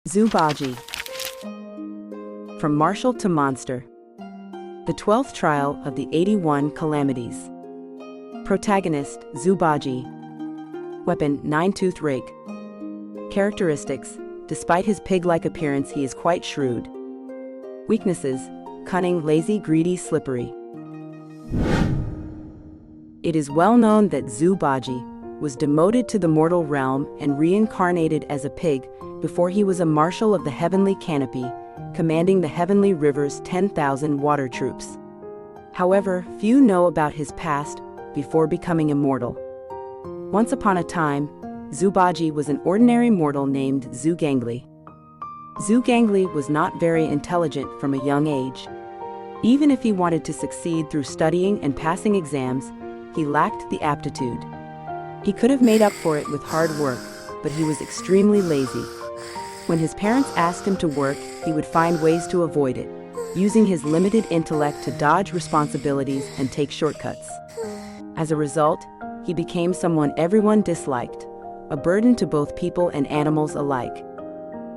Zhu Bajie. From Martial to Monster. The 12th Trial of the 81 Calamities. Protagonist, Zhu Bajie. Weapon, 9-toothed rake. Characteristics, despite his pig-like appearance, he is quite shrewd. Weaknesses, cunning, lazy, greedy, slippery. It is well known that Zhu Bajie was demoted to the mortal realm and reincarnated as a pig before he was a marshal of the heavenly canopy, commanding the heavenly river's 10,000 water troops. However, few know about his past before becoming immortal. Once upon a time, Zhu Bajie was an ordinary mortal named Zhu Gangli. Zhu Gangli was not very intelligent from a young age. Even if he wanted to succeed through studying and passing exams, he lacked the aptitude. He could have made up for it with hard work, but he was extremely lazy. When his parents asked him to work, he would find ways to avoid it, using his limited intellect to dodge responsibilities and take shortcuts. As a result, he became someone everyone disliked, a burden to both people and animals alike.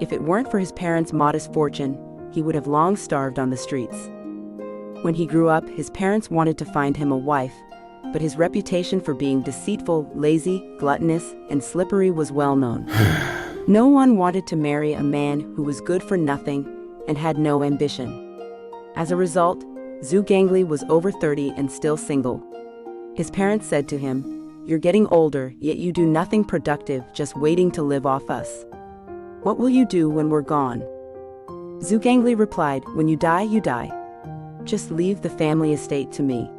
If it weren't for his parents' modest fortune, he would have long starved on the streets. When he grew up, his parents wanted to find him a wife, but his reputation for being deceitful, lazy, gluttonous, and slippery was well known. No one wanted to marry a man who was good for nothing and had no ambition. As a result, Zhu Gangli was over 30 and still single. His parents said to him, "You're getting older, yet you do nothing productive, just waiting to live off us. What will you do when we're gone?" Zhu Gangli replied, "When you die, you die. Just leave the family estate to me."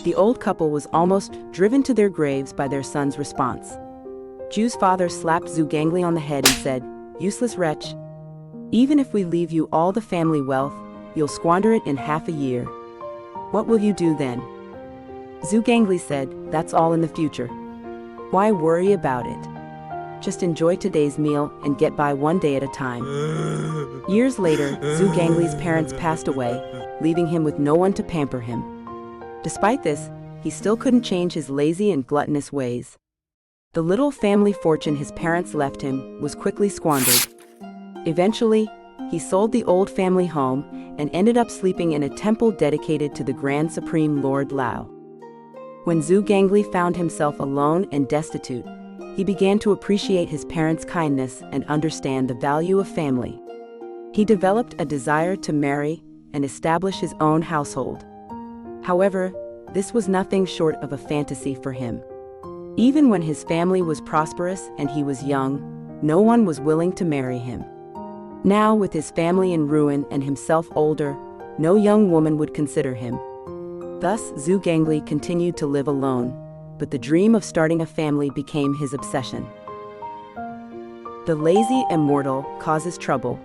The old couple was almost driven to their graves by their son's response. Zhu's father slapped Zhu Gangli on the head and said, "Useless wretch. Even if we leave you all the family wealth, you'll squander it in half a year. What will you do then?" Zhu Gangli said, "That's all in the future. Why worry about it? Just enjoy today's meal and get by one day at a time." Years later, Zhu Gangli's parents passed away, leaving him with no one to pamper him. Despite this, he still couldn't change his lazy and gluttonous ways. The little family fortune his parents left him was quickly squandered. Eventually, he sold the old family home and ended up sleeping in a temple dedicated to the Grand Supreme Lord Lao. When Zhu Gangli found himself alone and destitute, he began to appreciate his parents' kindness and understand the value of family. He developed a desire to marry and establish his own household. However, this was nothing short of a fantasy for him. Even when his family was prosperous and he was young, no one was willing to marry him. Now, with his family in ruin and himself older, no young woman would consider him. Thus, Zhu Gangli continued to live alone, but the dream of starting a family became his obsession. The lazy immortal causes trouble.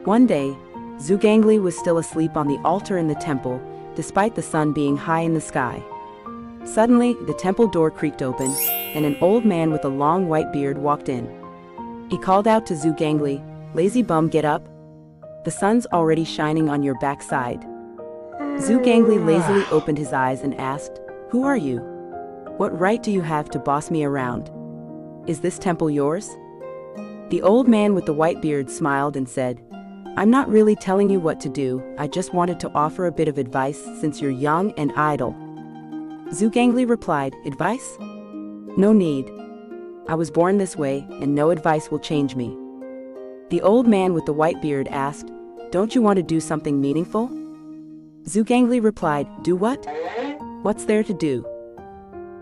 One day, Zhu Gangli was still asleep on the altar in the temple, despite the sun being high in the sky. Suddenly, the temple door creaked open, and an old man with a long white beard walked in. He called out to Zhu Gangli, "Lazy bum, get up. The sun's already shining on your backside." Zhu Gangli lazily opened his eyes and asked, "Who are you? What right do you have to boss me around? Is this temple yours?" The old man with the white beard smiled and said, "I'm not really telling you what to do, I just wanted to offer a bit of advice since you're young and idle." Zhu Gangli replied, "Advice? No need. I was born this way, and no advice will change me." The old man with the white beard asked, "Don't you want to do something meaningful?" Zhu Gangli replied, "Do what? What's there to do?"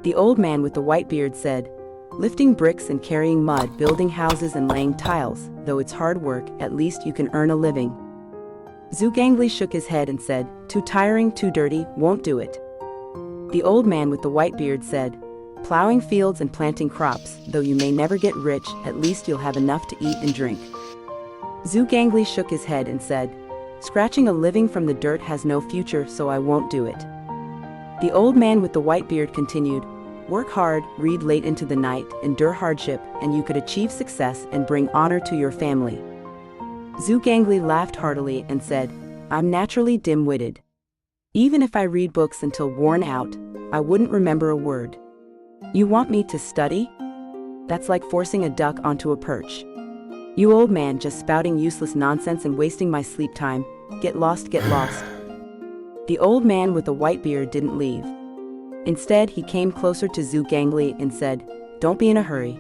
The old man with the white beard said, "Lifting bricks and carrying mud, building houses and laying tiles. Though it's hard work, at least you can earn a living." Zhu Gangli shook his head and said, "Too tiring, too dirty, won't do it." The old man with the white beard said, "Plowing fields and planting crops, though you may never get rich, at least you'll have enough to eat and drink." Zhu Gangli shook his head and said, "Scratching a living from the dirt has no future, so I won't do it." The old man with the white beard continued, "Work hard, read late into the night, endure hardship, and you could achieve success and bring honor to your family." Zhu Gangli laughed heartily and said, "I'm naturally dim-witted. Even if I read books until worn out, I wouldn't remember a word. You want me to study? That's like forcing a duck onto a perch." You old man just spouting useless nonsense and wasting my sleep time. Get lost, get lost. The old man with the white beard didn't leave. Instead, he came closer to Zhu Gangli and said, "Don't be in a hurry.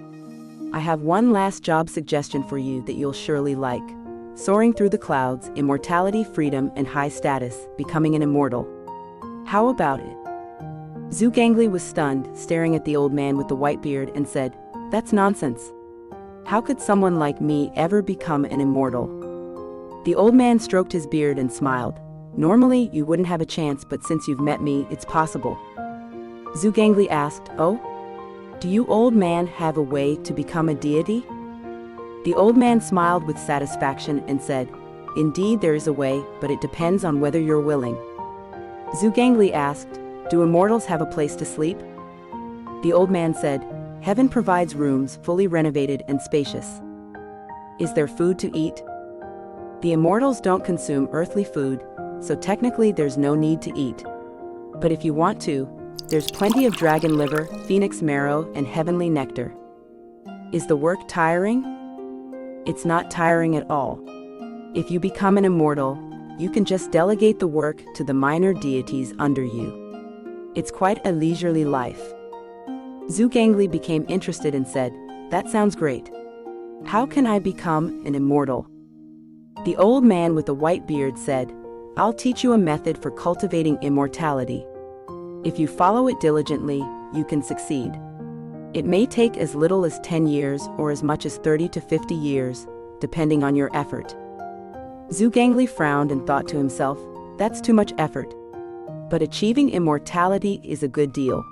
I have one last job suggestion for you that you'll surely like. Soaring through the clouds, immortality, freedom, and high status, becoming an immortal. How about it?" Zhu Gangli was stunned, staring at the old man with the white beard, and said, "That's nonsense. How could someone like me ever become an immortal?" The old man stroked his beard and smiled. "Normally, you wouldn't have a chance, but since you've met me, it's possible." Zhu Gangli asked, "Oh? Do you old man have a way to become a deity?" The old man smiled with satisfaction and said, "Indeed there is a way, but it depends on whether you're willing." Zhu Gangli asked, "Do immortals have a place to sleep?" The old man said, "Heaven provides rooms fully renovated and spacious." "Is there food to eat?" "The immortals don't consume earthly food, so technically there's no need to eat. But if you want to, there's plenty of dragon liver, phoenix marrow, and heavenly nectar." "Is the work tiring?" "It's not tiring at all. If you become an immortal, you can just delegate the work to the minor deities under you. It's quite a leisurely life." Zhu Gangli became interested and said, "That sounds great. How can I become an immortal?" The old man with the white beard said, "I'll teach you a method for cultivating immortality. If you follow it diligently, you can succeed. It may take as little as 10 years or as much as 30 to 50 years, depending on your effort." Zhu Gangli frowned and thought to himself, "That's too much effort. But achieving immortality is a good deal."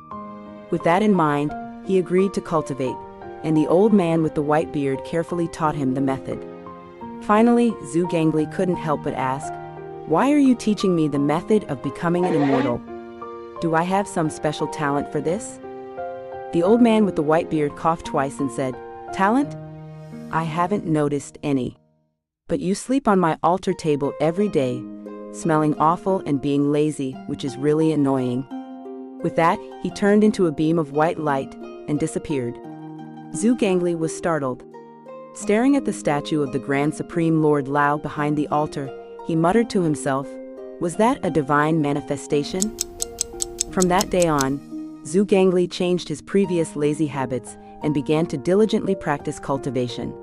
With that in mind, he agreed to cultivate, and the old man with the white beard carefully taught him the method. Finally, Zhu Gangli couldn't help but ask, "Why are you teaching me the method of becoming an immortal? Do I have some special talent for this?" The old man with the white beard coughed twice and said, "Talent? I haven't noticed any. But you sleep on my altar table every day, smelling awful and being lazy, which is really annoying." With that, he turned into a beam of white light and disappeared. Zhu Gangli was startled. Staring at the statue of the Grand Supreme Lord Lao behind the altar, he muttered to himself, "Was that a divine manifestation?" From that day on, Zhu Gangli changed his previous lazy habits and began to diligently practice cultivation.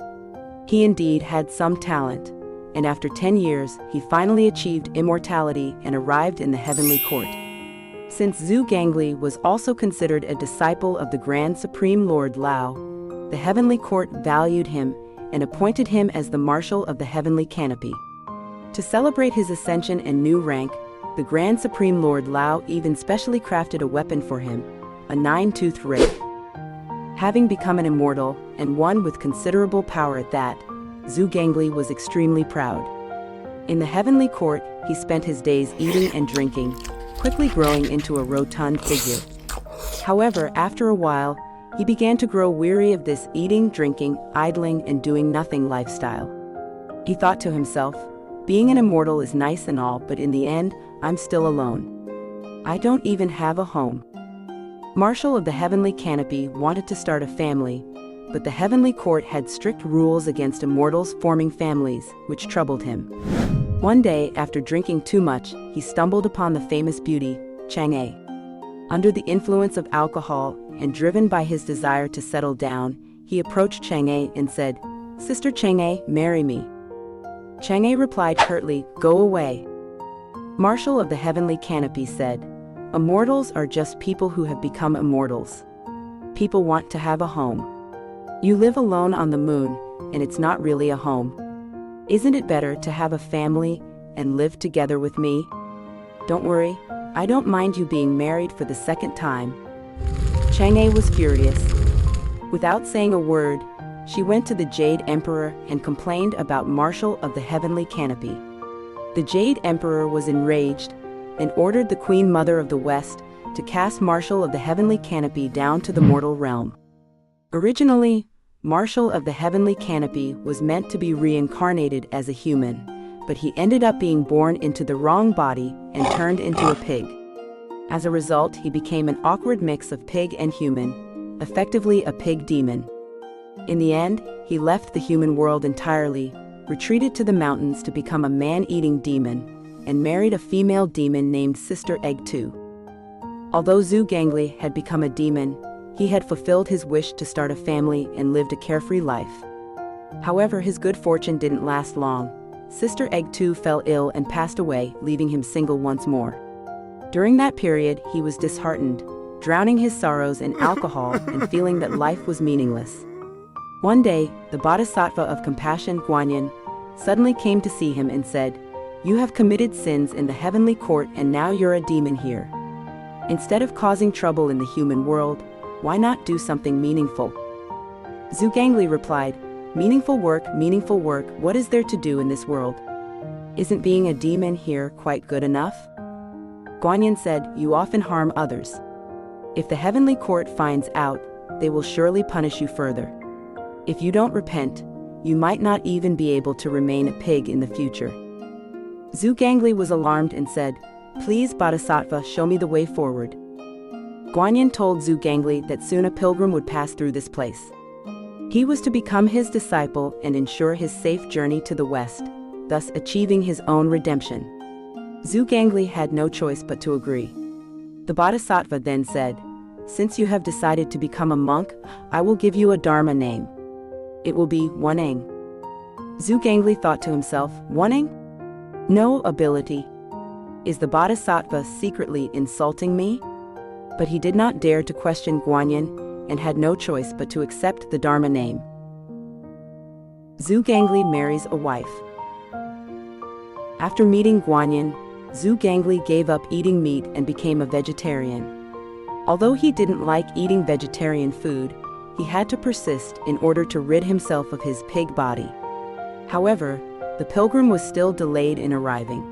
He indeed had some talent, and after 10 years, he finally achieved immortality and arrived in the heavenly court. Since Zhu Gangli was also considered a disciple of the Grand Supreme Lord Lao, the heavenly court valued him and appointed him as the marshal of the heavenly canopy. To celebrate his ascension and new rank, the Grand Supreme Lord Lao even specially crafted a weapon for him, a 9-toothed rake. Having become an immortal, and one with considerable power at that, Zhu Gangli was extremely proud. In the heavenly court, he spent his days eating and drinking, quickly growing into a rotund figure. However, after a while, he began to grow weary of this eating, drinking, idling, and doing nothing lifestyle. He thought to himself, "Being an immortal is nice and all, but in the end, I'm still alone. I don't even have a home." Marshal of the heavenly canopy wanted to start a family, but the heavenly court had strict rules against immortals forming families, which troubled him. One day, after drinking too much, he stumbled upon the famous beauty, Chang'e. Under the influence of alcohol and driven by his desire to settle down, he approached Chang'e and said, "Sister Chang'e, marry me." Chang'e replied curtly, "Go away." Marshal of the heavenly canopy said, "Immortals are just people who have become immortals. People want to have a home. You live alone on the moon, and it's not really a home. Isn't it better to have a family and live together with me? Don't worry, I don't mind you being married for the second time." Chang'e was furious. Without saying a word, she went to the Jade Emperor and complained about Marshal of the heavenly canopy. The Jade Emperor was enraged and ordered the Queen Mother of the West to cast Marshal of the heavenly canopy down to the mortal realm. Originally, Marshal of the heavenly canopy was meant to be reincarnated as a human, but he ended up being born into the wrong body and turned into a pig. As a result, he became an awkward mix of pig and human, effectively a pig demon. In the end, he left the human world entirely, retreated to the mountains to become a man-eating demon, and married a female demon named Sister Egg 2. Although Zhu Gangli had become a demon, he had fulfilled his wish to start a family and lived a carefree life. However, his good fortune didn't last long. Sister Egg 2 fell ill and passed away, leaving him single once more. During that period, he was disheartened, drowning his sorrows in alcohol and feeling that life was meaningless. One day, the Bodhisattva of compassion, Guanyin, suddenly came to see him and said, "You have committed sins in the heavenly court and now you're a demon here. Instead of causing trouble in the human world, why not do something meaningful?" Zhu Gangli replied, meaningful work, what is there to do in this world? Isn't being a demon here quite good enough?" Guanyin said, "You often harm others. If the heavenly court finds out, they will surely punish you further. If you don't repent, you might not even be able to remain a pig in the future." Zhu Gangli was alarmed and said, "Please, Bodhisattva, show me the way forward." Guanyin told Zhu Gangli that soon a pilgrim would pass through this place. He was to become his disciple and ensure his safe journey to the west, thus achieving his own redemption. Zhu Gangli had no choice but to agree. The Bodhisattva then said, "Since you have decided to become a monk, I will give you a Dharma name. It will be Wukong." Zhu Gangli thought to himself, "Wukong? No ability. Is the Bodhisattva secretly insulting me?" But he did not dare to question Guanyin and had no choice but to accept the Dharma name. Zhu Gangli marries a wife. After meeting Guanyin, Zhu Gangli gave up eating meat and became a vegetarian. Although he didn't like eating vegetarian food, he had to persist in order to rid himself of his pig body. However, the pilgrim was still delayed in arriving.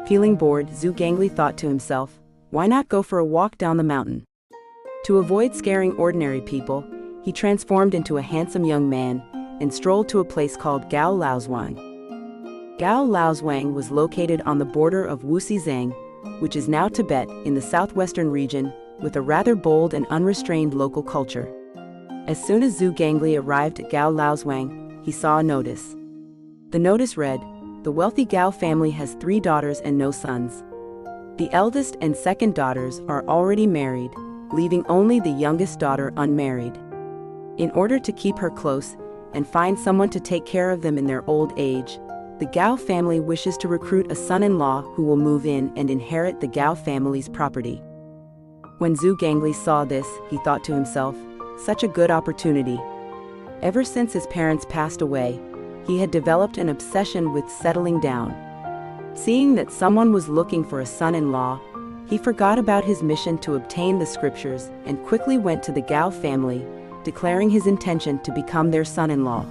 Feeling bored, Zhu Gangli thought to himself, why not go for a walk down the mountain? To avoid scaring ordinary people, he transformed into a handsome young man and strolled to a place called Gao Laozhuang. Gao Laozhuang was located on the border of Wuzhizang, which is now Tibet, in the southwestern region, with a rather bold and unrestrained local culture. As soon as Zhu Gangli arrived at Gao Laozhuang, he saw a notice. The notice read, "The wealthy Gao family has 3 daughters and no sons. The eldest and second daughters are already married, leaving only the youngest daughter unmarried. In order to keep her close and find someone to take care of them in their old age, the Gao family wishes to recruit a son-in-law who will move in and inherit the Gao family's property." When Zhu Gangli saw this, he thought to himself, such a good opportunity. Ever since his parents passed away, he had developed an obsession with settling down. Seeing that someone was looking for a son-in-law, he forgot about his mission to obtain the scriptures and quickly went to the Gao family, declaring his intention to become their son-in-law.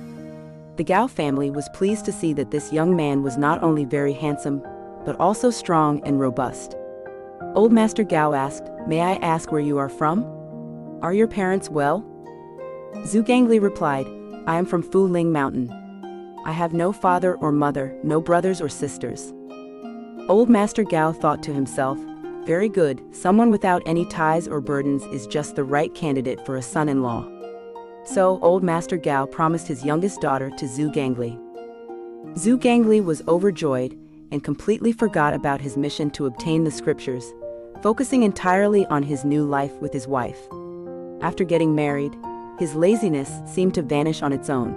The Gao family was pleased to see that this young man was not only very handsome, but also strong and robust. Old Master Gao asked, "May I ask where you are from? Are your parents well?" Zhu Gangli replied, "I am from Fuling Mountain. I have no father or mother, no brothers or sisters." Old Master Gao thought to himself, very good, someone without any ties or burdens is just the right candidate for a son-in-law. So, Old Master Gao promised his youngest daughter to Zhu Gangli. Zhu Gangli was overjoyed and completely forgot about his mission to obtain the scriptures, focusing entirely on his new life with his wife. After getting married, his laziness seemed to vanish on its own.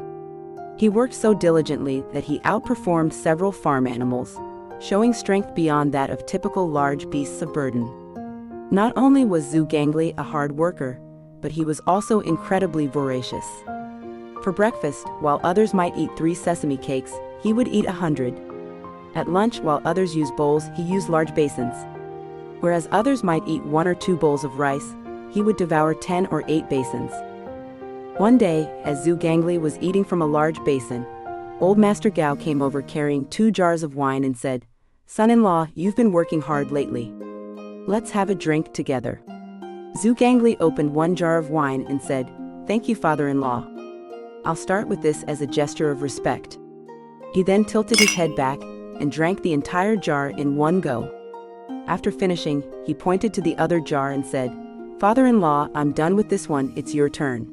He worked so diligently that he outperformed several farm animals, showing strength beyond that of typical large beasts of burden. Not only was Zhu Gangli a hard worker, but he was also incredibly voracious. For breakfast, while others might eat 3 sesame cakes, he would eat 100. At lunch, while others used bowls, he used large basins. Whereas others might eat 1 or 2 bowls of rice, he would devour 10 or 8 basins. One day, as Zhu Gangli was eating from a large basin, Old Master Gao came over carrying 2 jars of wine and said, "Son-in-law, you've been working hard lately. Let's have a drink together." Zhu Gangli opened 1 jar of wine and said, "Thank you, father-in-law. I'll start with this as a gesture of respect." He then tilted his head back and drank the entire jar in one go. After finishing, he pointed to the other jar and said, "Father-in-law, I'm done with this one, it's your turn."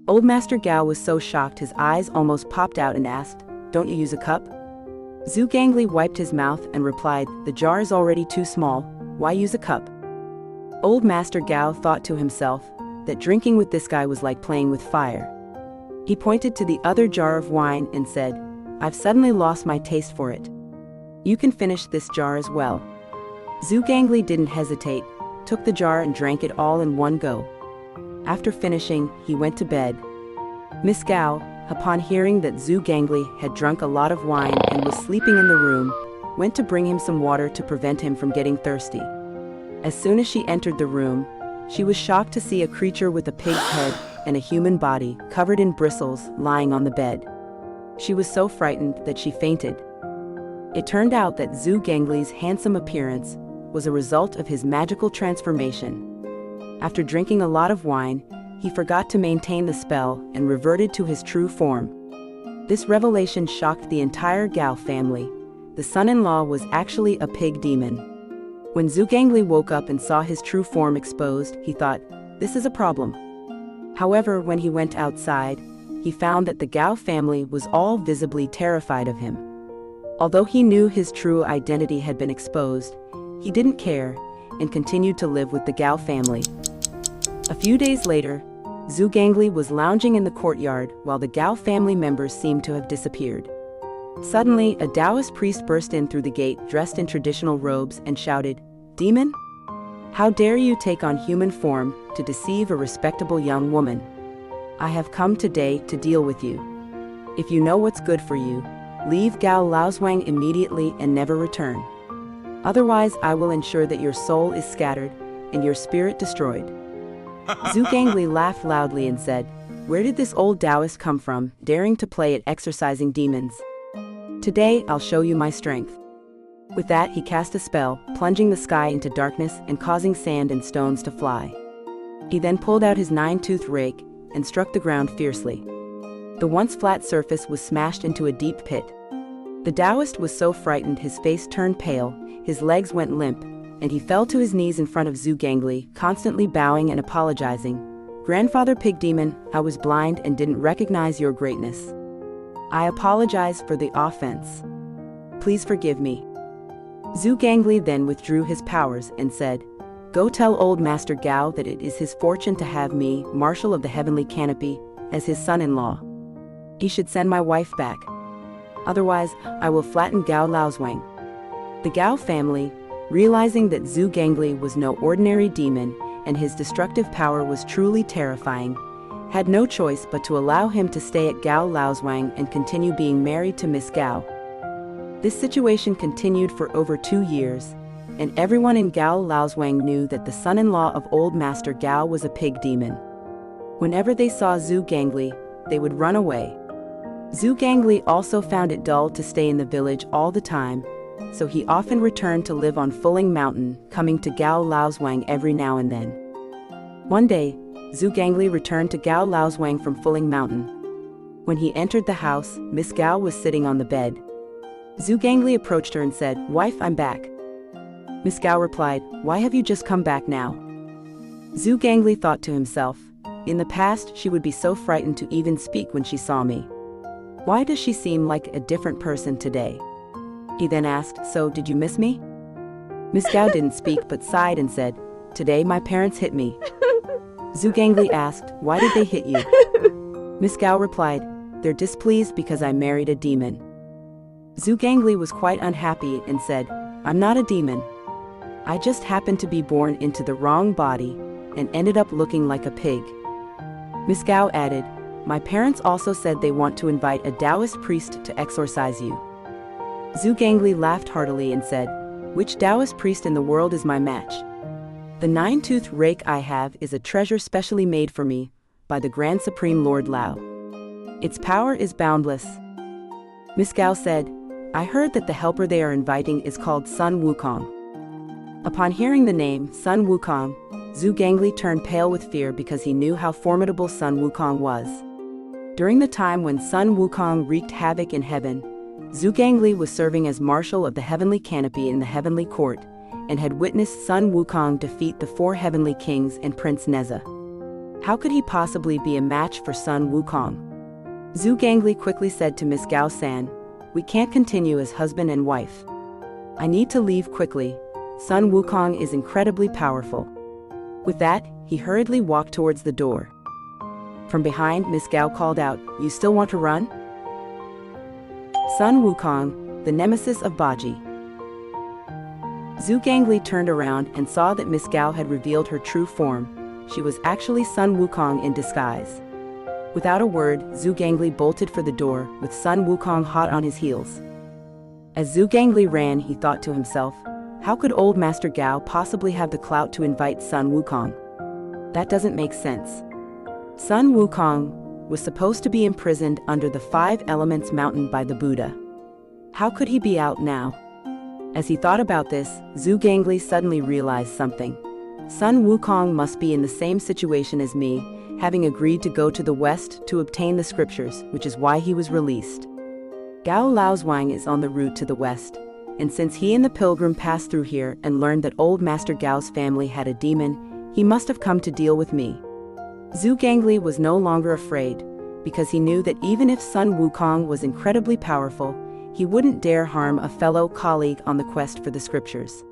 Old Master Gao was so shocked his eyes almost popped out and asked, "Don't you use a cup?" Zhu Gangli wiped his mouth and replied, "The jar is already too small, why use a cup?" Old Master Gao thought to himself that drinking with this guy was like playing with fire. He pointed to the other jar of wine and said, "I've suddenly lost my taste for it. You can finish this jar as well." Zhu Gangli didn't hesitate, took the jar and drank it all in one go. After finishing, he went to bed. Miss Gao, upon hearing that Zhu Gangli had drunk a lot of wine and was sleeping in the room, went to bring him some water to prevent him from getting thirsty. As soon as she entered the room, she was shocked to see a creature with a pig's head and a human body covered in bristles lying on the bed. She was so frightened that she fainted. It turned out that Zhu Gangli's handsome appearance was a result of his magical transformation. After drinking a lot of wine, he forgot to maintain the spell and reverted to his true form. This revelation shocked the entire Gao family. The son-in-law was actually a pig demon. When Zhu Gangli woke up and saw his true form exposed, he thought, "This is a problem." However, when he went outside, he found that the Gao family was all visibly terrified of him. Although he knew his true identity had been exposed, he didn't care and continued to live with the Gao family. A few days later, Zhu Gangli was lounging in the courtyard while the Gao family members seemed to have disappeared. Suddenly, a Taoist priest burst in through the gate dressed in traditional robes and shouted, "Demon? How dare you take on human form to deceive a respectable young woman? I have come today to deal with you. If you know what's good for you, leave Gao Laozhuang immediately and never return. Otherwise, I will ensure that your soul is scattered and your spirit destroyed." Zhu Gangli laughed loudly and said, "Where did this old Taoist come from, daring to play at exorcising demons? Today, I'll show you my strength." With that, he cast a spell, plunging the sky into darkness and causing sand and stones to fly. He then pulled out his 9-toothed rake and struck the ground fiercely. The once flat surface was smashed into a deep pit. The Taoist was so frightened his face turned pale, his legs went limp, and he fell to his knees in front of Zhu Gangli, constantly bowing and apologizing. "Grandfather Pig Demon, I was blind and didn't recognize your greatness. I apologize for the offense. Please forgive me." Zhu Gangli then withdrew his powers and said, "Go tell old Master Gao that it is his fortune to have me, Marshal of the Heavenly Canopy, as his son-in-law. He should send my wife back. Otherwise, I will flatten Gao Laozhuang." The Gao family, realizing that Zhu Gangli was no ordinary demon and his destructive power was truly terrifying, had no choice but to allow him to stay at Gao Laozhuang and continue being married to Miss Gao. This situation continued for over 2 years, and everyone in Gao Laozhuang knew that the son-in-law of old Master Gao was a pig demon. Whenever they saw Zhu Gangli, they would run away. Zhu Gangli also found it dull to stay in the village all the time, so he often returned to live on Fuling Mountain, coming to Gao Laozhuang every now and then. One day, Zhu Gangli returned to Gao Laozhuang from Fuling Mountain. When he entered the house, Miss Gao was sitting on the bed. Zhu Gangli approached her and said, "Wife, I'm back." Miss Gao replied, "Why have you just come back now?" Zhu Gangli thought to himself, in the past she would be so frightened to even speak when she saw me. Why does she seem like a different person today? He then asked, "So, did you miss me?" Miss Gao didn't speak but sighed and said, "Today my parents hit me." Zhu Gangli asked, "Why did they hit you?" Miss Gao replied, "They're displeased because I married a demon." Zhu Gangli was quite unhappy and said, "I'm not a demon. I just happened to be born into the wrong body and ended up looking like a pig." Miss Gao added, "My parents also said they want to invite a Taoist priest to exorcise you." Zhu Gangli laughed heartily and said, "Which Taoist priest in the world is my match? The 9-toothed rake I have is a treasure specially made for me by the Grand Supreme Lord Lao. Its power is boundless." Miss Gao said, "I heard that the helper they are inviting is called Sun Wukong." Upon hearing the name, Sun Wukong, Zhu Gangli turned pale with fear because he knew how formidable Sun Wukong was. During the time when Sun Wukong wreaked havoc in heaven, Zhu Gangli was serving as Marshal of the Heavenly Canopy in the Heavenly Court, and had witnessed Sun Wukong defeat the 4 heavenly kings and Prince Neza. How could he possibly be a match for Sun Wukong? Zhu Gangli quickly said to Miss Gao San, "We can't continue as husband and wife. I need to leave quickly. Sun Wukong is incredibly powerful." With that, he hurriedly walked towards the door. From behind, Miss Gao called out, "You still want to run?" Sun Wukong, the nemesis of Bajie. Zhu Gangli turned around and saw that Miss Gao had revealed her true form. She was actually Sun Wukong in disguise. Without a word, Zhu Gangli bolted for the door, with Sun Wukong hot on his heels. As Zhu Gangli ran, he thought to himself, how could old Master Gao possibly have the clout to invite Sun Wukong? That doesn't make sense. Sun Wukong was supposed to be imprisoned under the 5 Elements mountain by the Buddha. How could he be out now? As he thought about this, Zhu Gangli suddenly realized something. Sun Wukong must be in the same situation as me, having agreed to go to the west to obtain the scriptures, which is why he was released. Gao Laozhuang is on the route to the west, and since he and the pilgrim passed through here and learned that old Master Gao's family had a demon, he must have come to deal with me. Zhu Gangli was no longer afraid, because he knew that even if Sun Wukong was incredibly powerful, he wouldn't dare harm a fellow colleague on the quest for the scriptures.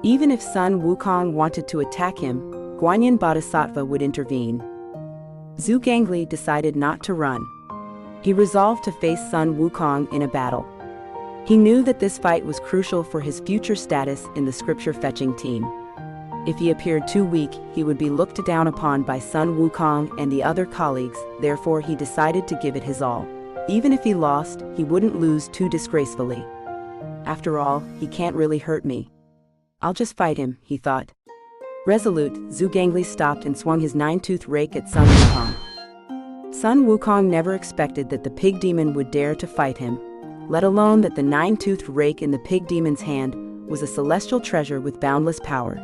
Even if Sun Wukong wanted to attack him, Guanyin Bodhisattva would intervene. Zhu Gangli decided not to run. He resolved to face Sun Wukong in a battle. He knew that this fight was crucial for his future status in the scripture-fetching team. If he appeared too weak, he would be looked down upon by Sun Wukong and the other colleagues, therefore he decided to give it his all. Even if he lost, he wouldn't lose too disgracefully. After all, he can't really hurt me. I'll just fight him, he thought. Resolute, Zhu Gangli stopped and swung his 9-toothed rake at Sun Wukong. Sun Wukong never expected that the pig demon would dare to fight him, let alone that the 9-toothed rake in the pig demon's hand was a celestial treasure with boundless power.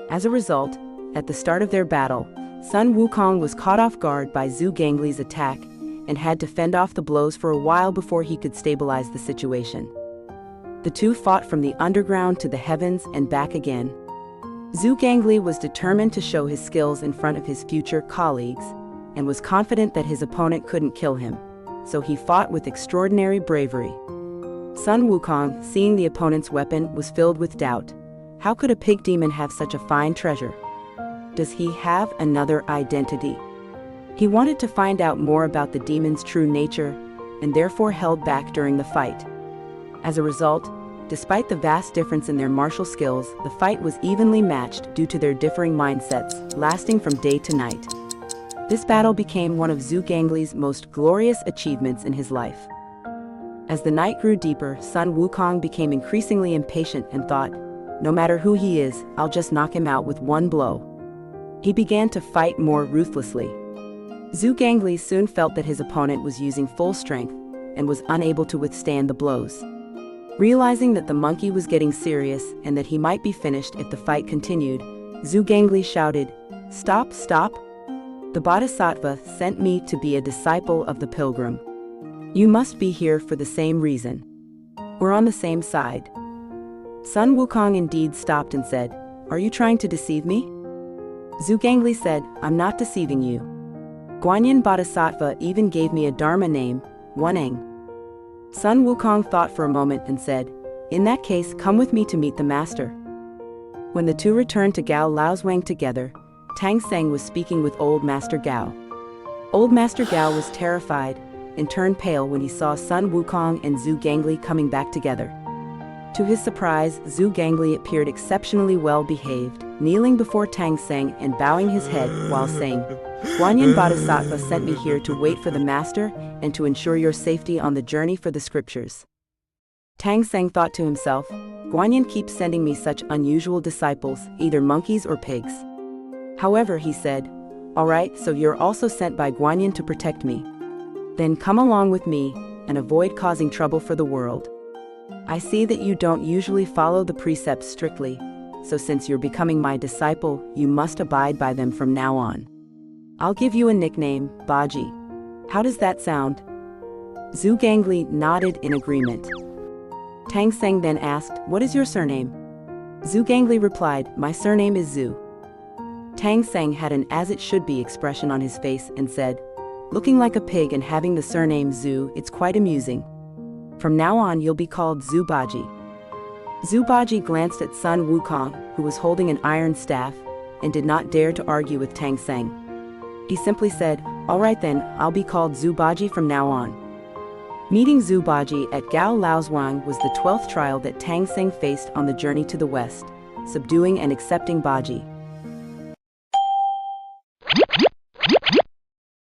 As a result, at the start of their battle, Sun Wukong was caught off guard by Zhu Gangli's attack and had to fend off the blows for a while before he could stabilize the situation. The two fought from the underground to the heavens and back again. Zhu Gangli was determined to show his skills in front of his future colleagues, and was confident that his opponent couldn't kill him, so he fought with extraordinary bravery. Sun Wukong, seeing the opponent's weapon, was filled with doubt. How could a pig demon have such a fine treasure? Does he have another identity? He wanted to find out more about the demon's true nature, and therefore held back during the fight. As a result, despite the vast difference in their martial skills, the fight was evenly matched due to their differing mindsets, lasting from day to night. This battle became one of Zhu Gangli's most glorious achievements in his life. As the night grew deeper, Sun Wukong became increasingly impatient and thought, no matter who he is, I'll just knock him out with one blow. He began to fight more ruthlessly. Zhu Gangli soon felt that his opponent was using full strength and was unable to withstand the blows. Realizing that the monkey was getting serious and that he might be finished if the fight continued, Zhu Gangli shouted, "Stop, stop! The Bodhisattva sent me to be a disciple of the pilgrim. You must be here for the same reason. We're on the same side." Sun Wukong indeed stopped and said, "Are you trying to deceive me?" Zhu Gangli said, "I'm not deceiving you. Guanyin Bodhisattva even gave me a Dharma name, Wukong." Sun Wukong thought for a moment and said, "In that case, come with me to meet the master." When the two returned to Gao Laozhuang together, Tang Sanzang was speaking with old Master Gao. Old Master Gao was terrified and turned pale when he saw Sun Wukong and Zhu Gangli coming back together. To his surprise, Zhu Gangli appeared exceptionally well behaved, kneeling before Tang Sanzang and bowing his head while saying, "Guanyin Bodhisattva sent me here to wait for the master and to ensure your safety on the journey for the scriptures." Tang Sanzang thought to himself, Guanyin keeps sending me such unusual disciples, either monkeys or pigs. However, he said, "All right, so you're also sent by Guanyin to protect me. Then come along with me and avoid causing trouble for the world. I see that you don't usually follow the precepts strictly, so since you're becoming my disciple, you must abide by them from now on. I'll give you a nickname, Bajie. How does that sound?" Zhu Gangli nodded in agreement. Tang Sanzang then asked, "What is your surname?" Zhu Gangli replied, "My surname is Zhu." Tang Sang had an as-it-should-be expression on his face and said, "Looking like a pig and having the surname Zhu, it's quite amusing. From now on you'll be called Zhu Bajie." Zhu Bajie glanced at son Wukong, who was holding an iron staff, and did not dare to argue with Tang Sang. He simply said, "All right then, I'll be called Zhu Bajie from now on." Meeting Zhu Bajie at Gao Laozhuang was the 12th trial that Tang Sang faced on the journey to the west, subduing and accepting Bajie.